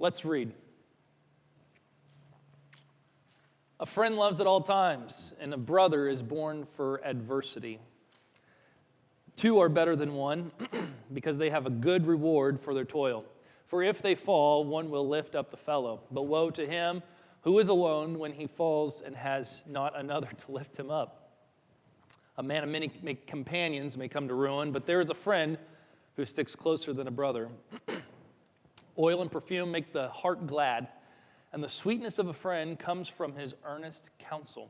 Let's read. A friend loves at all times, and a brother is born for adversity. Two are better than one, because they have a good reward for their toil. For if they fall, one will lift up the fellow. But woe to him who is alone when he falls and has not another to lift him up. A man of many companions may come to ruin, but there is a friend who sticks closer than a brother. Oil and perfume make the heart glad, and the sweetness of a friend comes from his earnest counsel.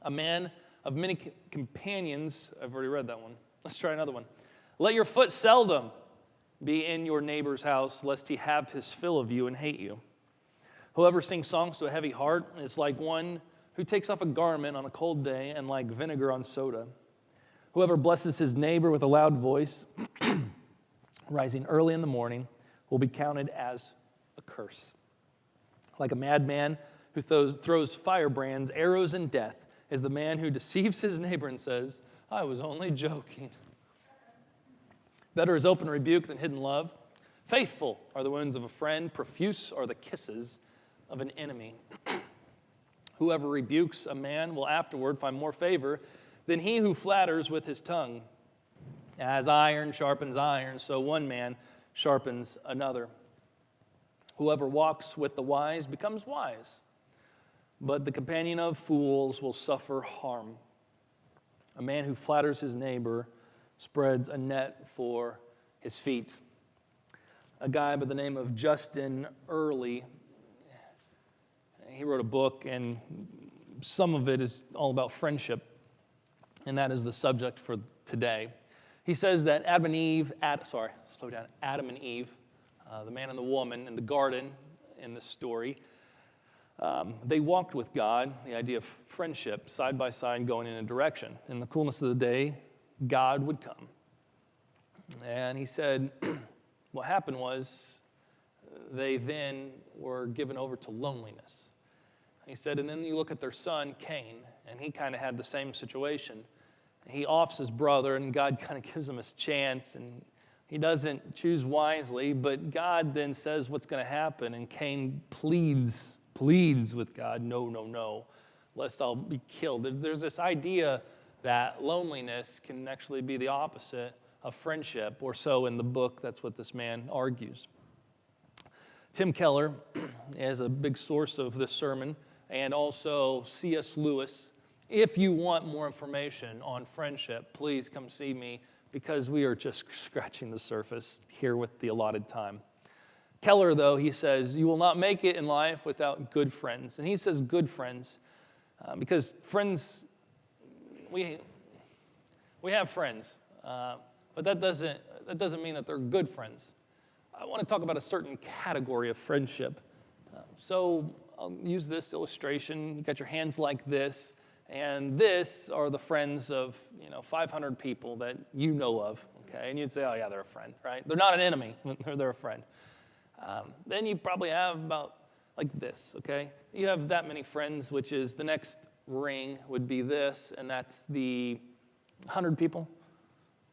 A man of many companions, I've already read that one. Let's try another one. Let your foot seldom be in your neighbor's house, lest he have his fill of you and hate you. Whoever sings songs to a heavy heart is like one who takes off a garment on a cold day and like vinegar on soda. Whoever blesses his neighbor with a loud voice, rising early in the morning, will be counted as a curse. Like a madman who throws firebrands, arrows, and death is the man who deceives his neighbor and says, I was only joking. Better is open rebuke than hidden love. Faithful are the wounds of a friend. Profuse are the kisses of an enemy. Whoever rebukes a man will afterward find more favor than he who flatters with his tongue. As iron sharpens iron, so one man sharpens another. Whoever walks with the wise becomes wise, but the companion of fools will suffer harm. A man who flatters his neighbor spreads a net for his feet. A guy by the name of Justin Early, he wrote a book, and some of it is all about friendship, and that is the subject for today. He says that Adam and Eve, the man and the woman in the garden in the story, they walked with God, the idea of friendship, side by side going in a direction. In the coolness of the day, God would come. And he said what happened was they then were given over to loneliness. He said, and then you look at their son, Cain, and he kind of had the same situation. He offs his brother, and God kind of gives him his chance, and he doesn't choose wisely, but God then says what's going to happen, and Cain pleads with God, no, lest I'll be killed. There's this idea that loneliness can actually be the opposite of friendship, or so in the book, that's what this man argues. Tim Keller is a big source of this sermon, and also C.S. Lewis. If you want more information on friendship, please come see me, because we are just scratching the surface here with the allotted time. Keller, though, he says, you will not make it in life without good friends. And he says good friends because friends, we have friends, but that doesn't mean that they're good friends. I want to talk about a certain category of friendship. So I'll use this illustration. You got your hands like this, and this are the friends of 500 people that you know of. Okay, and you'd say, oh yeah, they're a friend, right? They're not an enemy. They're a friend. Then you probably have about like this. Okay, you have that many friends, which is the next ring would be this, and that's the 100 people.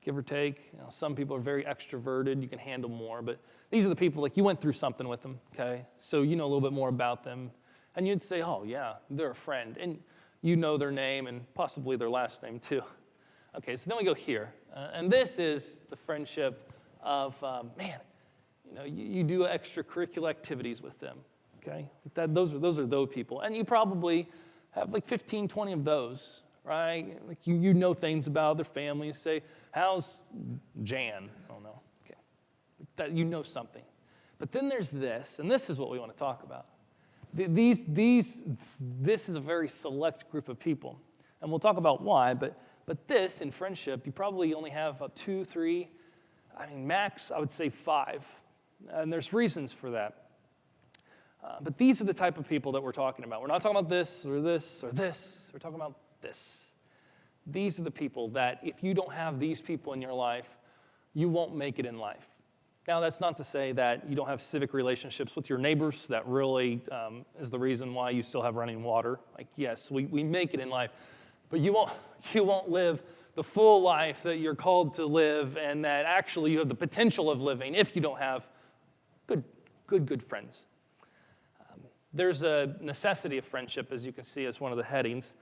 Give or take. Some people are very extroverted. You can handle more. But these are the people, like you went through something with them, okay? So you know a little bit more about them. And you'd say, oh, yeah, they're a friend. And you know their name and possibly their last name, too. Okay, so then we go here. And this is the friendship of, you do extracurricular activities with them, okay? Those are those people. And you probably have like 15, 20 of those, right? Like you know things about their family. You say, how's Jan? I don't know. Okay. That you know something. But then there's this, and this is what we want to talk about. This is a very select group of people. And we'll talk about why, but this, in friendship, you probably only have about 2, 3, max, I would say 5. And there's reasons for that. But these are the type of people that we're talking about. We're not talking about this or this or this. We're talking about this. These are the people that if you don't have these people in your life, you won't make it in life. Now, that's not to say that you don't have civic relationships with your neighbors. That really is the reason why you still have running water. Like, yes, we make it in life, but you won't live the full life that you're called to live and that actually you have the potential of living if you don't have good good friends. There's a necessity of friendship, as you can see as one of the headings.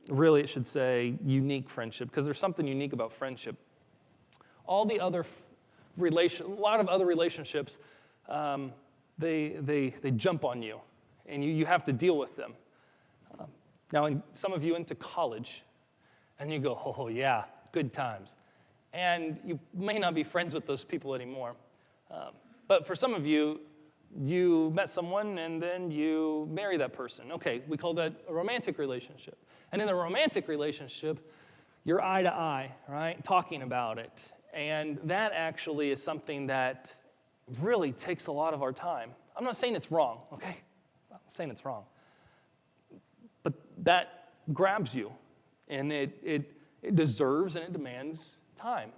Really, it should say unique friendship, because there's something unique about friendship. All the other a lot of other relationships, they jump on you, and you have to deal with them. Now, some of you into college, and you go, oh yeah, good times. And you may not be friends with those people anymore. But for some of you, you met someone and then you marry that person. Okay, we call that a romantic relationship. And in a romantic relationship, you're eye to eye, right? Talking about it. And that actually is something that really takes a lot of our time. I'm not saying it's wrong, okay? I'm not saying it's wrong. But that grabs you, and it deserves and it demands time.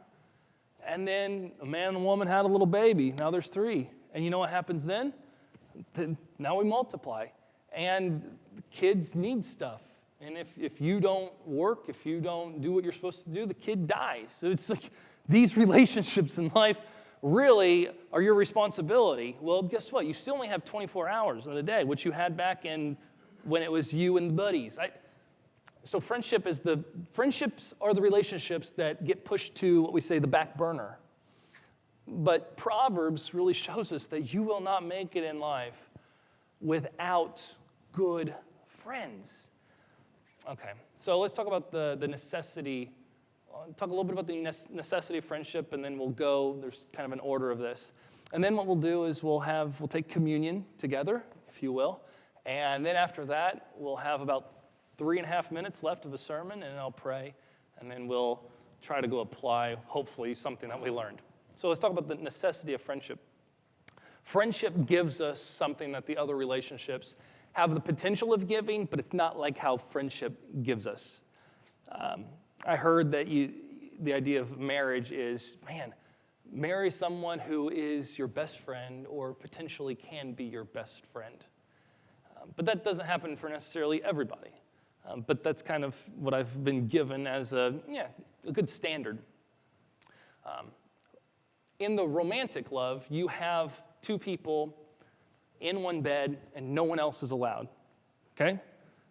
And then a man and a woman had a little baby. Now there's 3. And you know what happens then? Now we multiply. And kids need stuff. And if you don't work, if you don't do what you're supposed to do, the kid dies. So it's like these relationships in life really are your responsibility. Well, guess what? You still only have 24 hours in a day, which you had back in when it was you and the buddies. So friendships are the relationships that get pushed to what we say the back burner. But Proverbs really shows us that you will not make it in life without good friends. Okay, so let's talk about the necessity. Talk a little bit about the necessity of friendship, and then we'll go. There's kind of an order of this. And then what we'll do is we'll take communion together, if you will. And then after that, we'll have about 3.5 minutes left of a sermon, and I'll pray. And then we'll try to go apply, hopefully, something that we learned. So let's talk about the necessity of friendship. Friendship gives us something that the other relationships have the potential of giving, but it's not like how friendship gives us. I heard that the idea of marriage is, marry someone who is your best friend or potentially can be your best friend. But that doesn't happen for necessarily everybody. But that's kind of what I've been given as a good standard. In the romantic love, you have 2 people in one bed and no one else is allowed. Okay?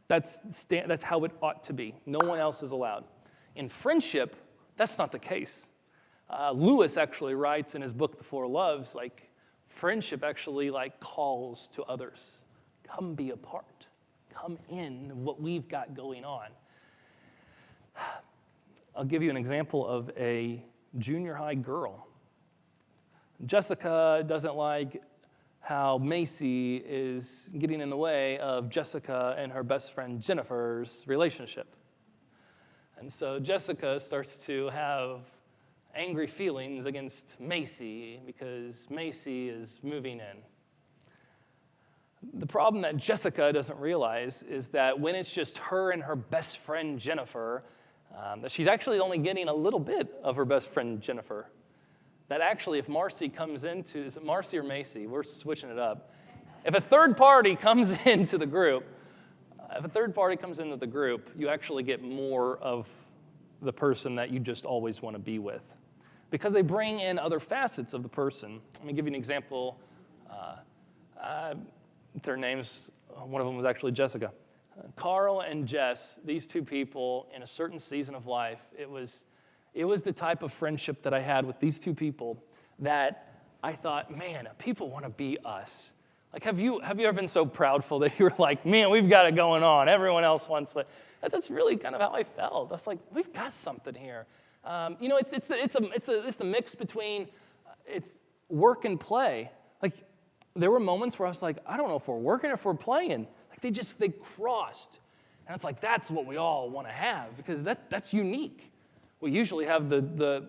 That's how it ought to be. No one else is allowed. In friendship, that's not the case. Lewis actually writes in his book, The Four Loves, friendship actually calls to others. Come be a part. Come in what we've got going on. I'll give you an example of a junior high girl. Jessica doesn't like how Macy is getting in the way of Jessica and her best friend Jennifer's relationship. And so Jessica starts to have angry feelings against Macy because Macy is moving in. The problem that Jessica doesn't realize is that when it's just her and her best friend Jennifer, that she's actually only getting a little bit of her best friend Jennifer. That actually, if Marcy comes into, is it Marcy or Macy? We're switching it up. If a third party comes into the group, you actually get more of the person that you just always want to be with. Because they bring in other facets of the person. Let me give you an example. Their names, one of them was actually Jessica. Carl and Jess, these 2 people in a certain season of life, it was the type of friendship that I had with these 2 people that I thought, man, people want to be us. Have you ever been so proudful that you were like, man, we've got it going on. Everyone else wants it. That's really kind of how I felt. I was like, we've got something here. It's the mix between it's work and play. There were moments where I was like, I don't know if we're working or if we're playing. They crossed. And it's that's what we all want to have because that's unique. We usually have the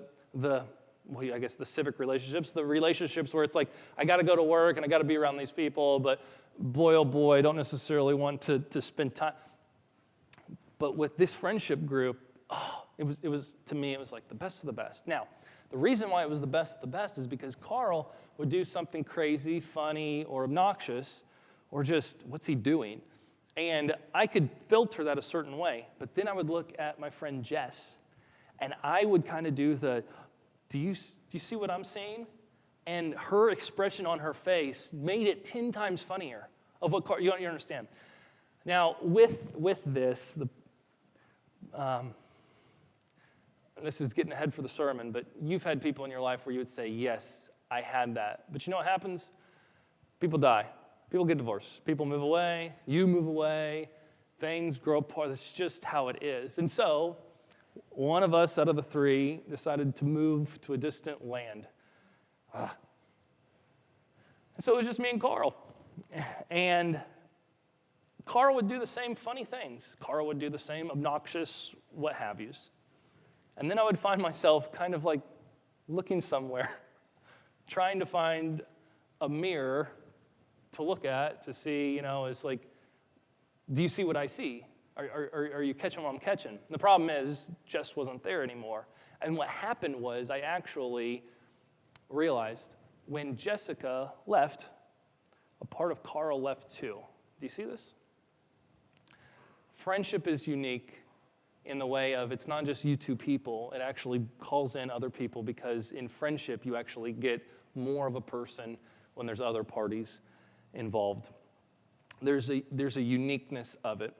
civic relationships, the relationships where it's I got to go to work and I got to be around these people, but boy, oh boy, I don't necessarily want to spend time. But with this friendship group, it was to me, it was the best of the best. Now, the reason why it was the best of the best is because Carl would do something crazy, funny, or obnoxious, or just, what's he doing? And I could filter that a certain way, but then I would look at my friend Jess, and I would kind of do do you see what I'm seeing? And her expression on her face made it 10 times funnier of what you understand. Now, with this, this is getting ahead for the sermon, but you've had people in your life where you would say, yes, I had that. But you know what happens? People die. People get divorced. People move away. You move away. Things grow apart. That's just how it is. And so, one of us out of the three decided to move to a distant land. And so it was just me and Carl. And Carl would do the same funny things. Carl would do the same obnoxious what have yous. And then I would find myself kind of like looking somewhere, trying to find a mirror to look at to see, it's like, do you see what I see? Are you catching what I'm catching? The problem is, Jess wasn't there anymore. And what happened was I actually realized when Jessica left, a part of Carl left too. Do you see this? Friendship is unique in the way of it's not just you two people. It actually calls in other people because in friendship, you actually get more of a person when there's other parties involved. There's a uniqueness of it.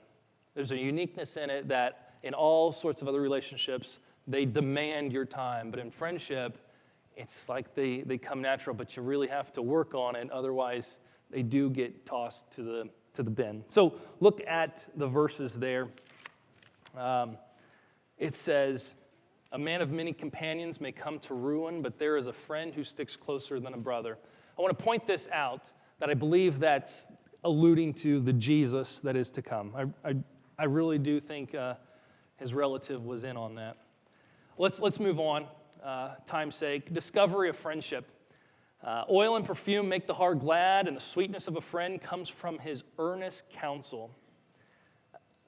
There's a uniqueness in it that in all sorts of other relationships, they demand your time. But in friendship, it's like they come natural, but you really have to work on it. Otherwise, they do get tossed to the bin. So look at the verses there. It says, a man of many companions may come to ruin, but there is a friend who sticks closer than a brother. I want to point this out, that I believe that's alluding to the Jesus that is to come. I really do think his relative was in on that. Let's move on, time's sake. Discovery of friendship. Oil and perfume make the heart glad, and the sweetness of a friend comes from his earnest counsel.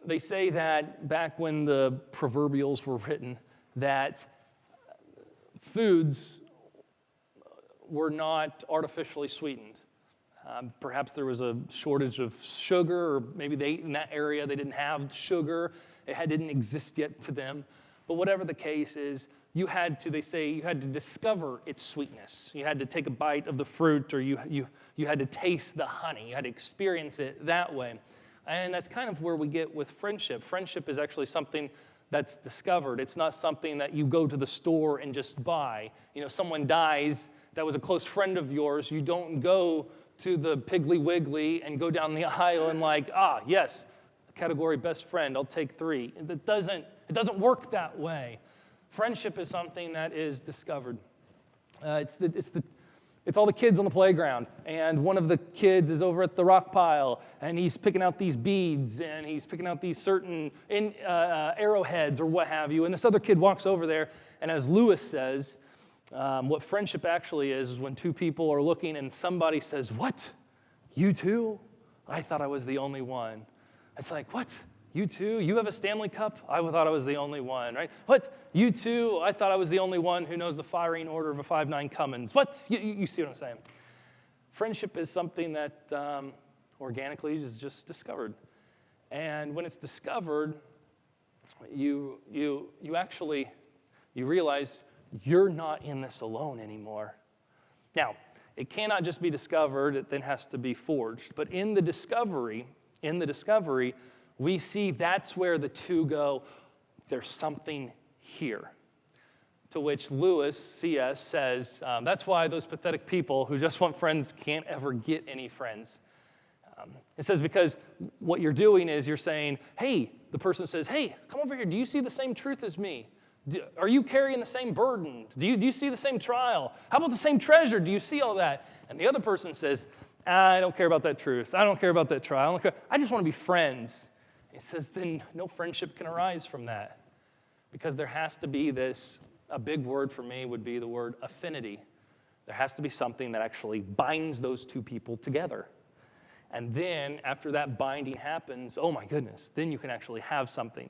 They say that back when the proverbials were written, that foods were not artificially sweetened. Perhaps there was a shortage of sugar, or maybe they in that area they didn't have sugar. It didn't exist yet to them. But whatever the case is, you had to discover its sweetness. You had to take a bite of the fruit, or you had to taste the honey. You had to experience it that way. And that's kind of where we get with friendship. Friendship is actually something that's discovered. It's not something that you go to the store and just buy. Someone dies that was a close friend of yours. You don't go to the Piggly Wiggly and go down the aisle and yes, category best friend, I'll take 3. It doesn't work that way. Friendship is something that is discovered. It's all the kids on the playground, and one of the kids is over at the rock pile, and he's picking out these beads, and he's picking out these certain arrowheads or what have you, and this other kid walks over there, and as Lewis says, what friendship actually is when two people are looking and somebody says, "What? You too? I thought I was the only one." It's like, "What? You too? You have a Stanley Cup? I thought I was the only one, right? What? You too? I thought I was the only one who knows the firing order of a 5.9 Cummins. What?" You see what I'm saying? Friendship is something that organically is just discovered. And when it's discovered, you realize you're not in this alone anymore. Now, it cannot just be discovered, it then has to be forged. But in the discovery, we see that's where the two go, there's something here. To which Lewis, C.S., says, that's why those pathetic people who just want friends can't ever get any friends. It says because what you're doing is you're saying, hey, the person says, hey, come over here, do you see the same truth as me? Are you carrying the same burden? Do you see the same trial? How about the same treasure? Do you see all that? And the other person says, I don't care about that truth. I don't care about that trial. I just want to be friends. He says, then no friendship can arise from that. Because there has to be this, a big word for me would be the word affinity. There has to be something that actually binds those two people together. And then after that binding happens, oh my goodness, then you can actually have something.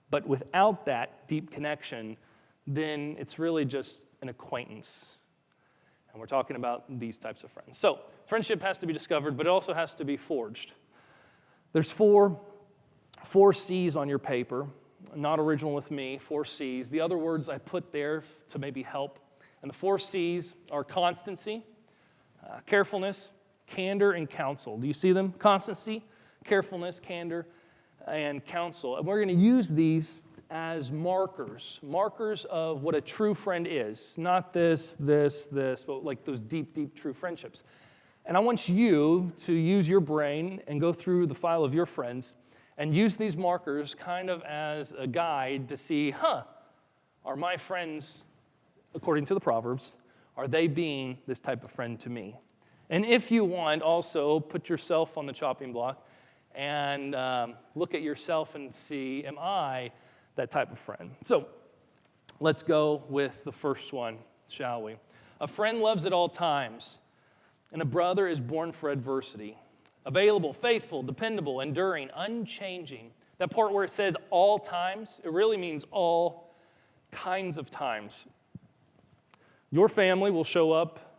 But without that deep connection, then it's really just an acquaintance. And we're talking about these types of friends. So friendship has to be discovered, but it also has to be forged. There's four C's on your paper, not original with me, 4 C's. The other words I put there to maybe help, And the 4 C's are constancy, carefulness, candor, and counsel. Do you see them? Constancy, carefulness, candor, and counsel. And we're going to use these as markers of what a true friend is. Not this, but like those deep, deep true friendships. And I want you to use your brain and go through the file of your friends and use these markers kind of as a guide to see, are my friends, according to the Proverbs, are they being this type of friend to me? And if you want, also put yourself on the chopping block and look at yourself and see, am I that type of friend? So let's go with the first one, shall we? A friend loves at all times, and a brother is born for adversity. Available, faithful, dependable, enduring, unchanging. That part where it says all times, it really means all kinds of times. Your family will show up,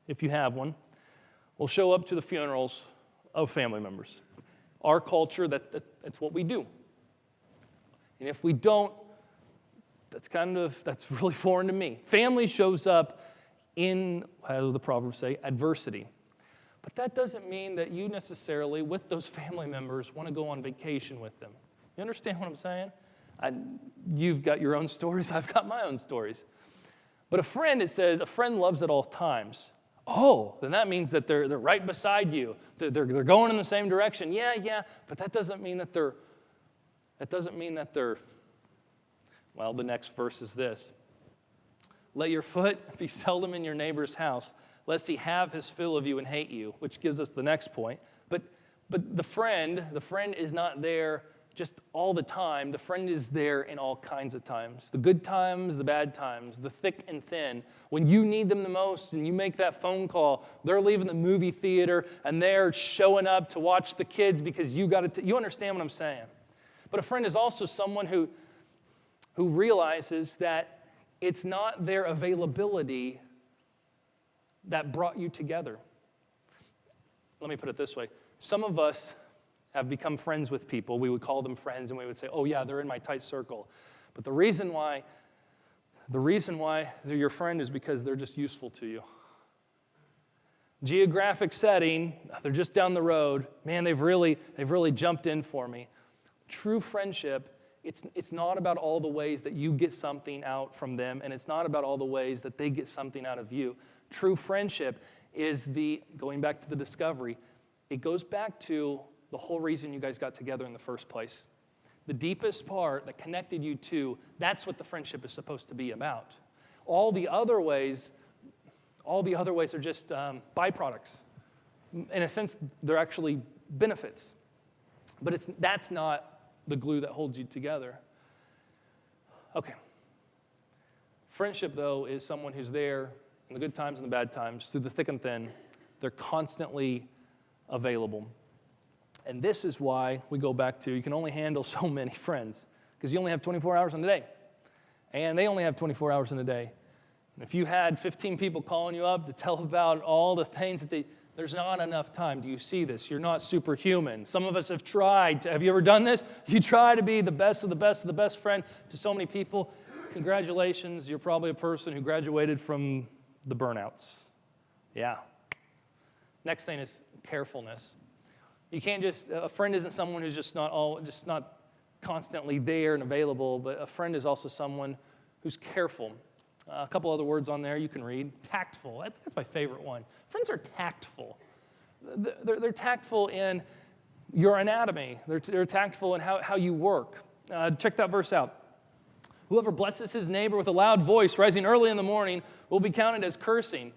if you have one, will show up to the funerals of family members. Our culture, that's what we do. And if we don't, that's really foreign to me. Family shows up in, how does the Proverbs say, adversity. But that doesn't mean that you necessarily, with those family members, want to go on vacation with them. You understand what I'm saying? You've got your own stories, I've got my own stories. But a friend, it says, a friend loves at all times. Oh, then that means that they're right beside you. They're going in the same direction. Yeah, but that doesn't mean that they're, well, the next verse is this. Let your foot be seldom in your neighbor's house, lest he have his fill of you and hate you, which gives us the next point. But the friend is not there just all the time. The friend is there in all kinds of times. The good times, the bad times, the thick and thin. When you need them the most and you make that phone call, they're leaving the movie theater and they're showing up to watch the kids because you understand what I'm saying. But a friend is also someone who realizes that it's not their availability that brought you together. Let me put it this way. Some of us have become friends with people. We would call them friends, and we would say, oh yeah, they're in my tight circle. But the reason why they're your friend is because they're just useful to you. Geographic setting, they're just down the road. Man, they've really jumped in for me. True friendship, it's not about all the ways that you get something out from them, and it's not about all the ways that they get something out of you. True friendship is going back to the discovery, it goes back to the whole reason you guys got together in the first place. The deepest part that connected you two, that's what the friendship is supposed to be about. All the other ways are just byproducts. In a sense, they're actually benefits. But that's not the glue that holds you together. Okay. Friendship, though, is someone who's there in the good times and the bad times, through the thick and thin. They're constantly available. And this is why we go back to, you can only handle so many friends, because you only have 24 hours in a day. And they only have 24 hours in a day. And if you had 15 people calling you up to tell about all the things that there's not enough time. Do you see this? You're not superhuman. Some of us have tried. Have you ever done this? You try to be the best of the best of the best friend to so many people. Congratulations, you're probably a person who graduated from the burnouts. Yeah. Next thing is carefulness. You can't a friend isn't someone who's just not constantly there and available, but a friend is also someone who's careful. A couple other words on there you can read. Tactful. That's my favorite one. Friends are tactful. They're tactful in your anatomy. They're tactful in how you work. Check that verse out. Whoever blesses his neighbor with a loud voice rising early in the morning will be counted as cursing.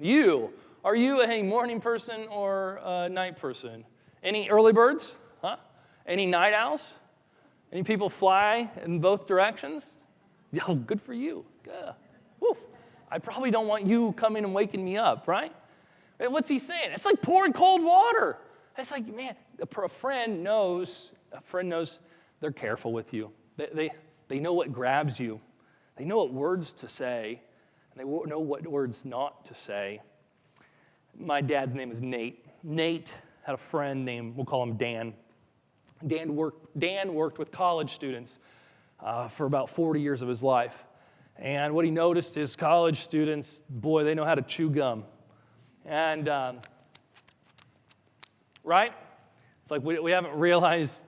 Are you a morning person or a night person? Any early birds? Huh? Any night owls? Any people fly in both directions? Oh, good for you. Woof. I probably don't want you coming and waking me up, right? What's he saying? It's like pouring cold water. It's like, man, a friend knows they're careful with you. They know what grabs you. They know what words to say, and they know what words not to say. My dad's name is Nate. Nate had a friend named, we'll call him Dan. Dan worked with college students for about 40 years of his life. And what he noticed is college students, boy, they know how to chew gum. And, right? It's like we haven't realized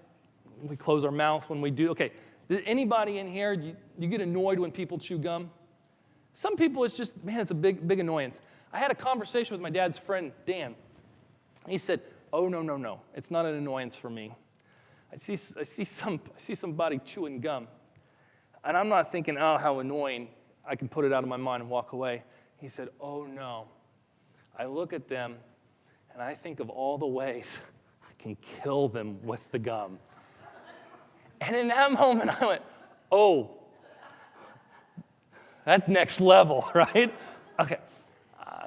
we close our mouth when we do. Okay, anybody in here, you get annoyed when people chew gum? Some people, it's just, man, it's a big annoyance. I had a conversation with my dad's friend, Dan. He said, oh, no, it's not an annoyance for me. I see somebody chewing gum, and I'm not thinking, oh, how annoying. I can put it out of my mind and walk away. He said, oh, no. I look at them, and I think of all the ways I can kill them with the gum. And in that moment, I went, oh, that's next level, right? Okay.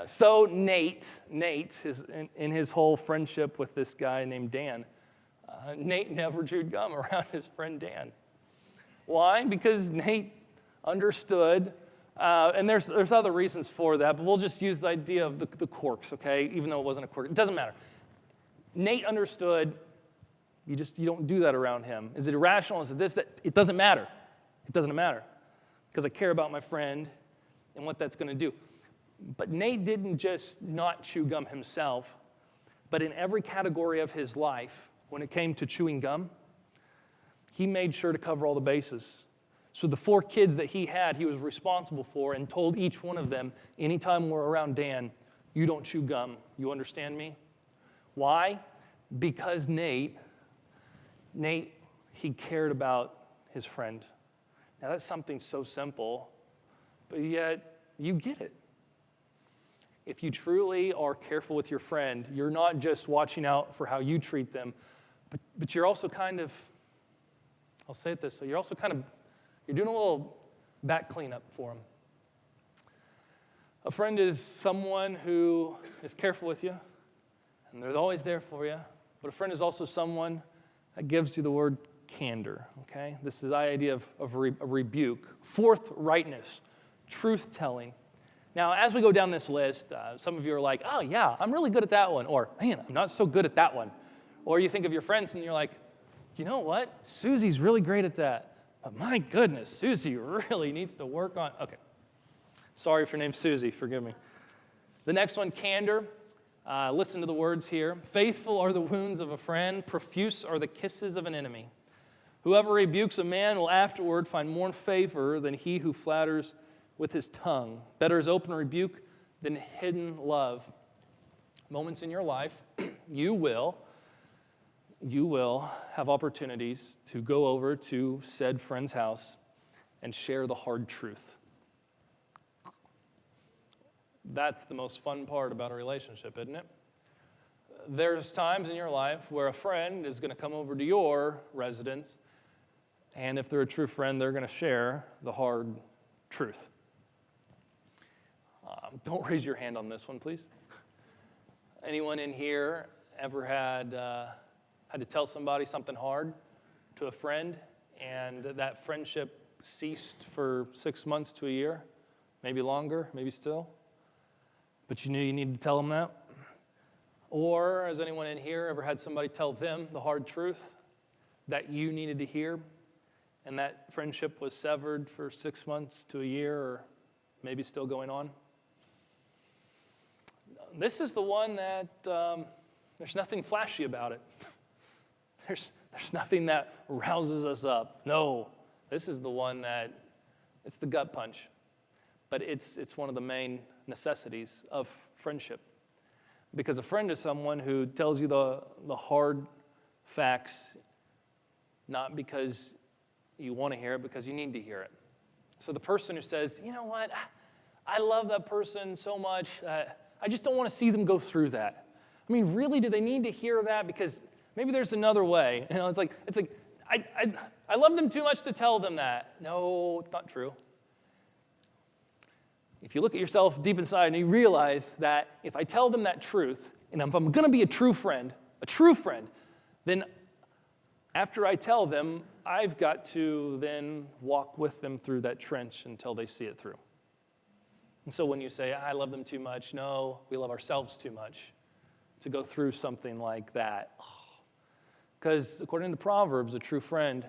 So Nate in his whole friendship with this guy named Dan, Nate never chewed gum around his friend Dan. Why? Because Nate understood, and there's other reasons for that, but we'll just use the idea of the quirks, okay? Even though it wasn't a quirk, it doesn't matter. Nate understood. You don't do that around him. Is it irrational? Is it this, that? It doesn't matter. It doesn't matter because I care about my friend and what that's going to do. But Nate didn't just not chew gum himself, but in every category of his life, when it came to chewing gum, he made sure to cover all the bases. So the 4 kids that he had, he was responsible for and told each one of them, anytime we're around Dan, you don't chew gum. You understand me? Why? Because Nate, he cared about his friend. Now that's something so simple, but yet you get it. If you truly are careful with your friend, you're not just watching out for how you treat them, but you're also kind of, I'll say it this way, you're doing a little back cleanup for them. A friend is someone who is careful with you, and they're always there for you, but a friend is also someone that gives you the word candor, okay? This is the idea of a rebuke, forthrightness, truth-telling. Now, as we go down this list, some of you are like, oh, yeah, I'm really good at that one. Or, man, I'm not so good at that one. Or you think of your friends and you're like, you know what? Susie's really great at that. But my goodness, Susie really needs to work on. Okay. Sorry if your name's Susie. Forgive me. The next one, candor. Listen to the words here. Faithful are the wounds of a friend. Profuse are the kisses of an enemy. Whoever rebukes a man will afterward find more favor than he who flatters with his tongue. Better is open rebuke than hidden love. Moments in your life, you will have opportunities to go over to said friend's house and share the hard truth. That's the most fun part about a relationship, isn't it? There's times in your life where a friend is going to come over to your residence, and if they're a true friend, they're going to share the hard truth. Don't raise your hand on this one, please. Anyone in here ever had to tell somebody something hard to a friend, and that friendship ceased for 6 months to a year, maybe longer, maybe still, but you knew you needed to tell them that? Or has anyone in here ever had somebody tell them the hard truth that you needed to hear, and that friendship was severed for 6 months to a year, or maybe still going on? This is the one that there's nothing flashy about it. There's nothing that rouses us up. No, this is the one that, it's the gut punch. But it's one of the main necessities of friendship. Because a friend is someone who tells you the hard facts, not because you want to hear it, because you need to hear it. So the person who says, you know what, I love that person so much, I just don't want to see them go through that. I mean, really, do they need to hear that? Because maybe there's another way. You know, it's like I love them too much to tell them that. No, it's not true. If you look at yourself deep inside and you realize that if I tell them that truth, and if I'm going to be a true friend, then after I tell them, I've got to then walk with them through that trench until they see it through. And so when you say, I love them too much, no, we love ourselves too much to go through something like that. Because according to Proverbs, a true friend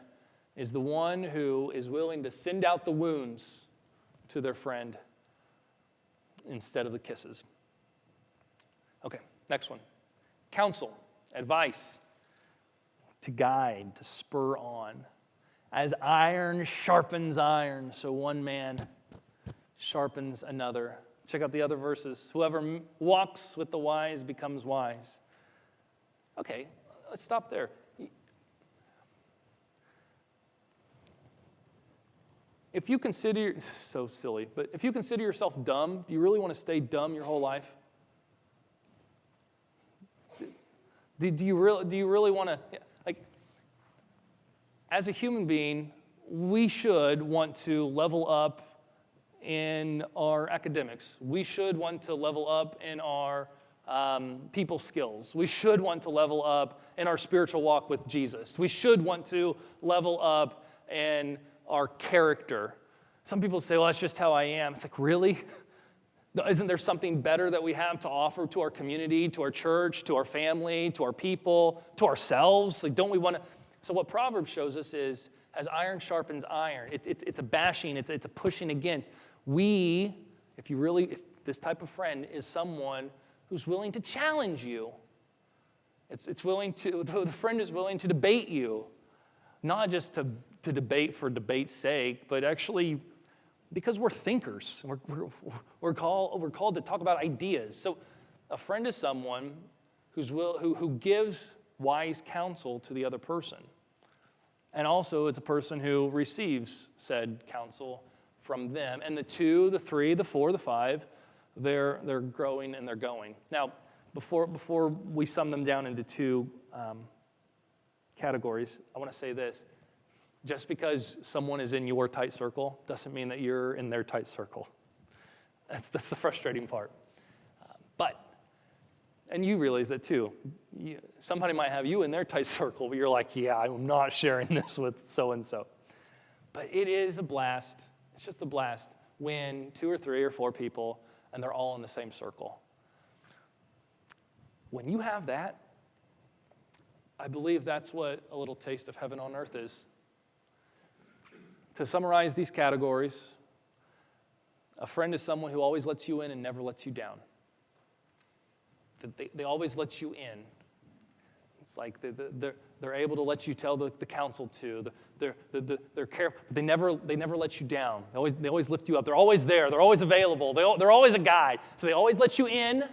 is the one who is willing to send out the wounds to their friend instead of the kisses. Okay, next one. Counsel, advice, to guide, to spur on. As iron sharpens iron, so one man sharpens another. Check out the other verses. Whoever walks with the wise becomes wise. Okay, let's stop there. If you consider, so silly, but if you consider yourself dumb, do you really want to stay dumb your whole life? Do you really want to, like, as a human being, we should want to level up in our academics. We should want to level up in our people skills. We should want to level up in our spiritual walk with Jesus. We should want to level up in our character. Some people say, well, that's just how I am. It's like, really? Isn't there something better that we have to offer to our community, to our church, to our family, to our people, to ourselves? Like, don't we want to? So what Proverbs shows us is, as iron sharpens iron, it's a bashing, it's a pushing against. If this type of friend is someone who's willing to challenge you, the friend is willing to debate you, not just to debate for debate's sake, but actually because we're thinkers. We're called to talk about ideas. So a friend is someone who gives wise counsel to the other person. And also it's a person who receives said counsel from them. And the 2, the 3, the 4, the 5, they're growing and they're going. Now, before we sum them down into 2 categories, I want to say this. Just because someone is in your tight circle doesn't mean that you're in their tight circle. That's the frustrating part. And you realize that too. Somebody might have you in their tight circle, but you're like, yeah, I'm not sharing this with so-and-so. But it is a blast. It's just a blast when 2 or 3 or 4 people and they're all in the same circle. When you have that, I believe that's what a little taste of heaven on earth is. To summarize these categories, a friend is someone who always lets you in and never lets you down. They always let you in. It's like they're able to let you tell the counsel to. They're careful. They never let you down. They always lift you up. They're always there. They're always available. They're always a guide. So they always let you in,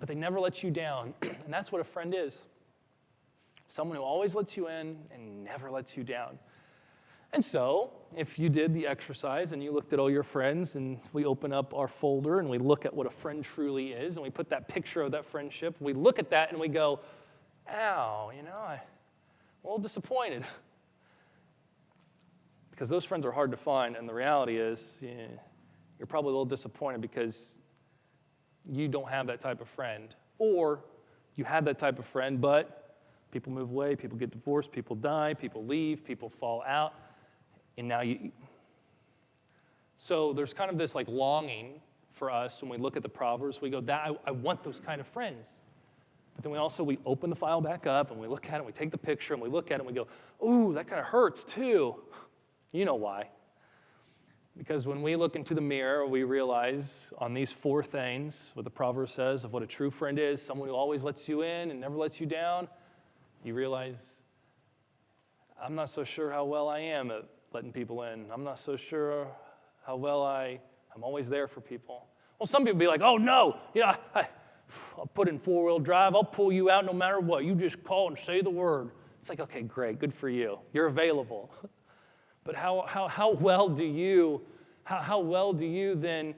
but they never let you down. And that's what a friend is. Someone who always lets you in and never lets you down. And so, if you did the exercise and you looked at all your friends and we open up our folder and we look at what a friend truly is and we put that picture of that friendship, we look at that and we go, ow, I'm a little disappointed. Because those friends are hard to find, and the reality is you're probably a little disappointed because you don't have that type of friend. Or you had that type of friend, but people move away, people get divorced, people die, people leave, people fall out. And now so there's kind of this like longing for us when we look at the Proverbs. We go, I want those kind of friends. But then we open the file back up and we look at it and we take the picture and we look at it and we go, ooh, that kind of hurts too. You know why. Because when we look into the mirror, we realize on these 4 things, what the proverb says of what a true friend is, someone who always lets you in and never lets you down, you realize, I'm not so sure how well I am at letting people in. I'm not so sure how well I'm always there for people. Well, some people be like, oh no, I'll put in 4-wheel drive, I'll pull you out no matter what. You just call and say the word. It's like, okay, great, good for you. You're available. But how well do you then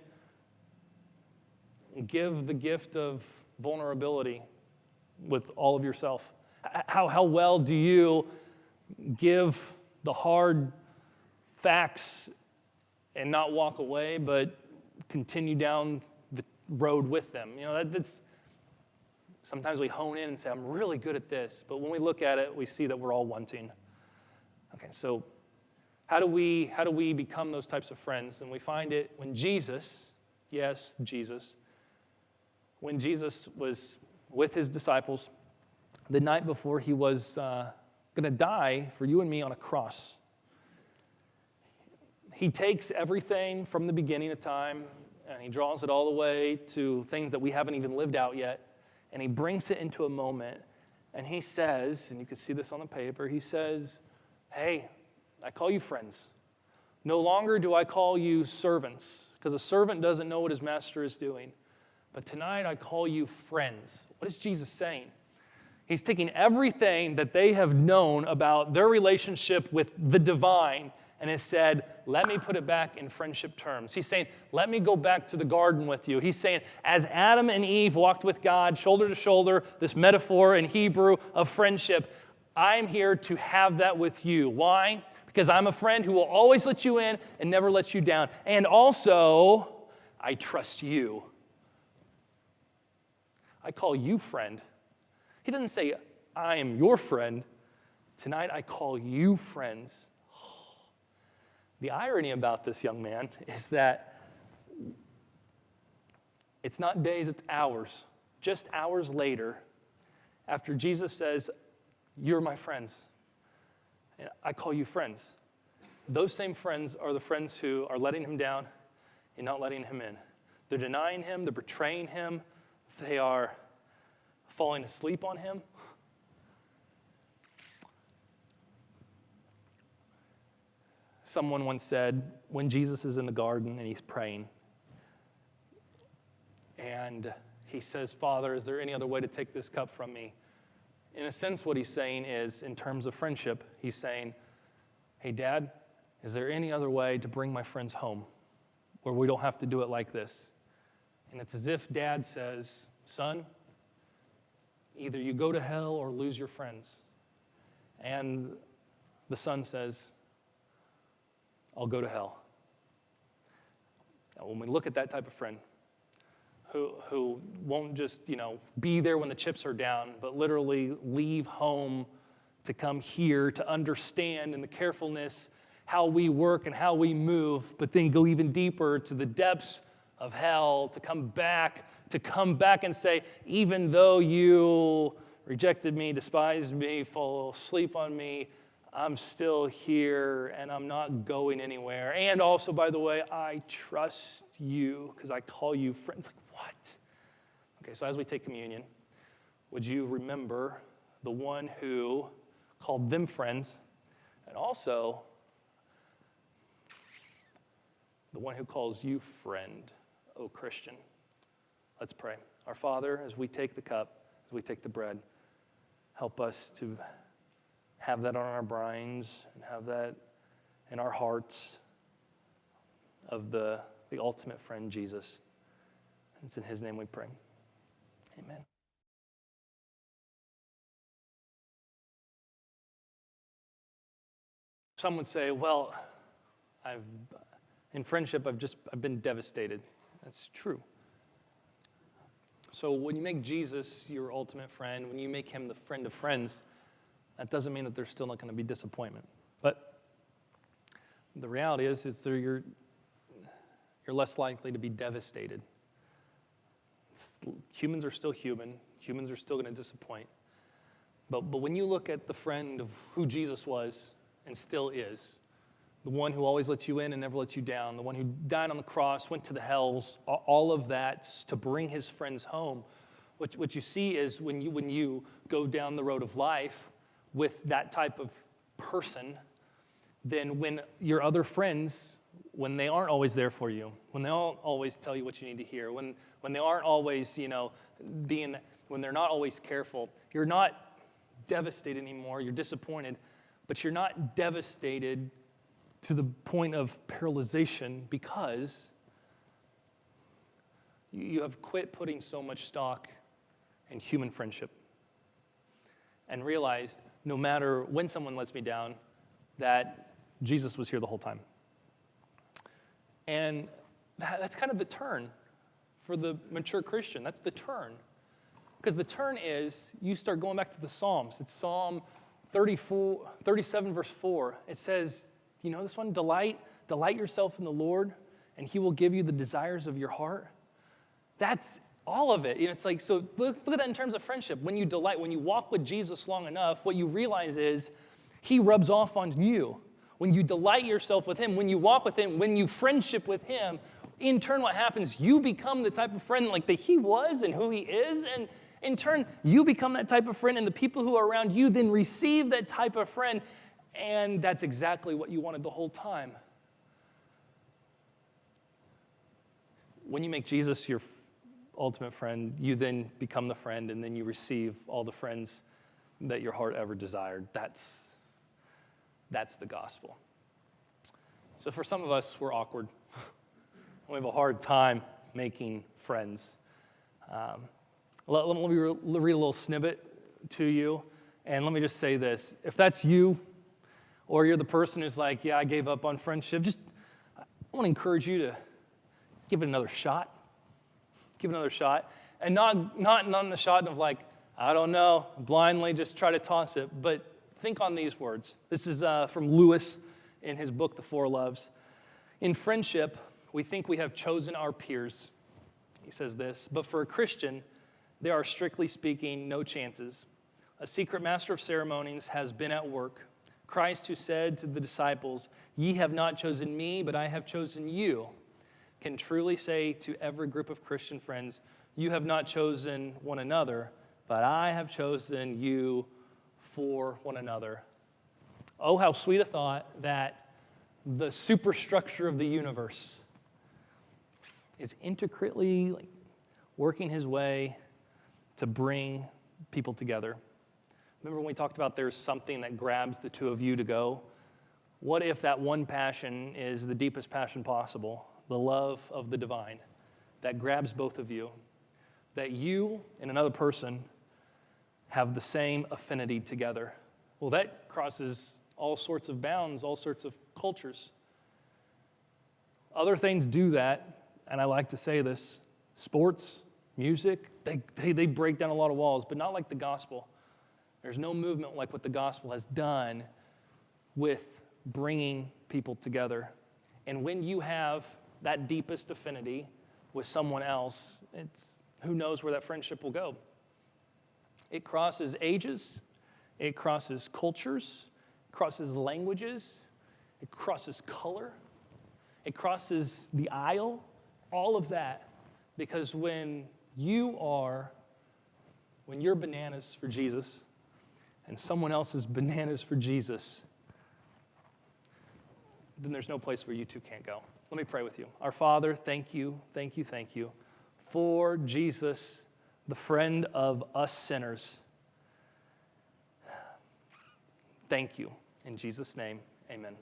give the gift of vulnerability with all of yourself? How well do you give the hard facts and not walk away, but continue down the road with them? That's sometimes we hone in and say, I'm really good at this. But when we look at it, we see that we're all wanting. Okay, so how do we become those types of friends? And we find it when Jesus, when Jesus was with his disciples the night before he was going to die for you and me on a cross. he takes everything from the beginning of time and he draws it all the way to things that we haven't even lived out yet, and he brings it into a moment, and he says, and you can see this on the paper, he says, hey, I call you friends. No longer do I call you servants, because a servant doesn't know what his master is doing. But tonight I call you friends. What is Jesus saying? He's taking everything that they have known about their relationship with the divine and has said, let me put it back in friendship terms. He's saying, let me go back to the garden with you. He's saying, as Adam and Eve walked with God shoulder to shoulder, this metaphor in Hebrew of friendship, I'm here to have that with you. Why? Because I'm a friend who will always let you in and never let you down. And also, I trust you. I call you friend. He doesn't say, I am your friend. Tonight, I call you friends. The irony about this, young man, is that it's not days, it's hours. Just hours later, after Jesus says, you're my friends, and I call you friends. Those same friends are the friends who are letting him down and not letting him in. They're denying him, they're betraying him, they are falling asleep on him. Someone once said, when Jesus is in the garden and he's praying, and he says, Father, is there any other way to take this cup from me? In a sense, what he's saying is, in terms of friendship, he's saying, hey, Dad, is there any other way to bring my friends home where we don't have to do it like this? And it's as if Dad says, son, either you go to hell or lose your friends. And the son says, I'll go to hell. Now, when we look at that type of friend who won't just, be there when the chips are down, but literally leave home to come here to understand in the carefulness how we work and how we move, but then go even deeper to the depths of hell, to come back and say, even though you rejected me, despised me, fall asleep on me, I'm still here and I'm not going anywhere. And also, by the way, I trust you because I call you friends. Like, what? Okay, so as we take communion, would you remember the one who called them friends and also the one who calls you friend, O Christian? Let's pray. Our Father, as we take the cup, as we take the bread, help us to have that on our brains and have that in our hearts of the ultimate friend, Jesus. It's in his name we pray. Amen. Some would say, well, in friendship, I've been devastated. That's true. So when you make Jesus your ultimate friend, when you make him the friend of friends, that doesn't mean that there's still not going to be disappointment. But the reality is you're less likely to be devastated. Humans are still human. Humans are still going to disappoint. But when you look at the friend of who Jesus was and still is, the one who always lets you in and never lets you down, the one who died on the cross, went to the hells, all of that to bring his friends home, what you see is when you go down the road of life with that type of person, then when your other friends, when they aren't always there for you, when they don't always tell you what you need to hear, when they aren't always, when they're not always careful, you're not devastated anymore, you're disappointed, but you're not devastated to the point of paralyzation because you have quit putting so much stock in human friendship and realized no matter when someone lets me down, that Jesus was here the whole time. And that's kind of the turn for the mature Christian. That's the turn. Because the turn is, you start going back to the Psalms. It's Psalm 37, verse 4. It says, you know this one? Delight yourself in the Lord, and he will give you the desires of your heart. That's all of it. It's like, so look at that in terms of friendship. When you delight, when you walk with Jesus long enough, what you realize is he rubs off on you. when you delight yourself with him, when you walk with him, when you friendship with him, in turn what happens, you become the type of friend like that he was and who he is, and in turn, you become that type of friend, and the people who are around you then receive that type of friend, and that's exactly what you wanted the whole time. When you make Jesus your ultimate friend, you then become the friend, and then you receive all the friends that your heart ever desired. That's the gospel. So for some of us, we're awkward. We have a hard time making friends. Let me read a little snippet to you, and let me just say this. If that's you, or you're the person who's like, yeah, I gave up on friendship, I want to encourage you to give it another shot. Give it another shot. And not in the shot of like, I don't know, blindly just try to toss it, but think on these words. This is from Lewis in his book, The Four Loves. In friendship, we think we have chosen our peers. He says this, but for a Christian, there are, strictly speaking, no chances. A secret master of ceremonies has been at work. Christ, who said to the disciples, ye have not chosen me, but I have chosen you, can truly say to every group of Christian friends, you have not chosen one another, but I have chosen you for one another. Oh, how sweet a thought that the superstructure of the universe is intricately working his way to bring people together. Remember when we talked about there's something that grabs the two of you to go? What if that one passion is the deepest passion possible, the love of the divine, that grabs both of you, that you and another person have the same affinity together? Well, that crosses all sorts of bounds, all sorts of cultures. Other things do that, and I like to say this, sports, music, they break down a lot of walls, but not like the gospel. There's no movement like what the gospel has done with bringing people together. And when you have that deepest affinity with someone else, who knows where that friendship will go. It crosses ages, it crosses cultures, it crosses languages, it crosses color, it crosses the aisle, all of that. Because when you're bananas for Jesus and someone else is bananas for Jesus, then there's no place where you two can't go. Let me pray with you. Our Father, thank you for Jesus, the friend of us sinners. Thank you. In Jesus' name, amen.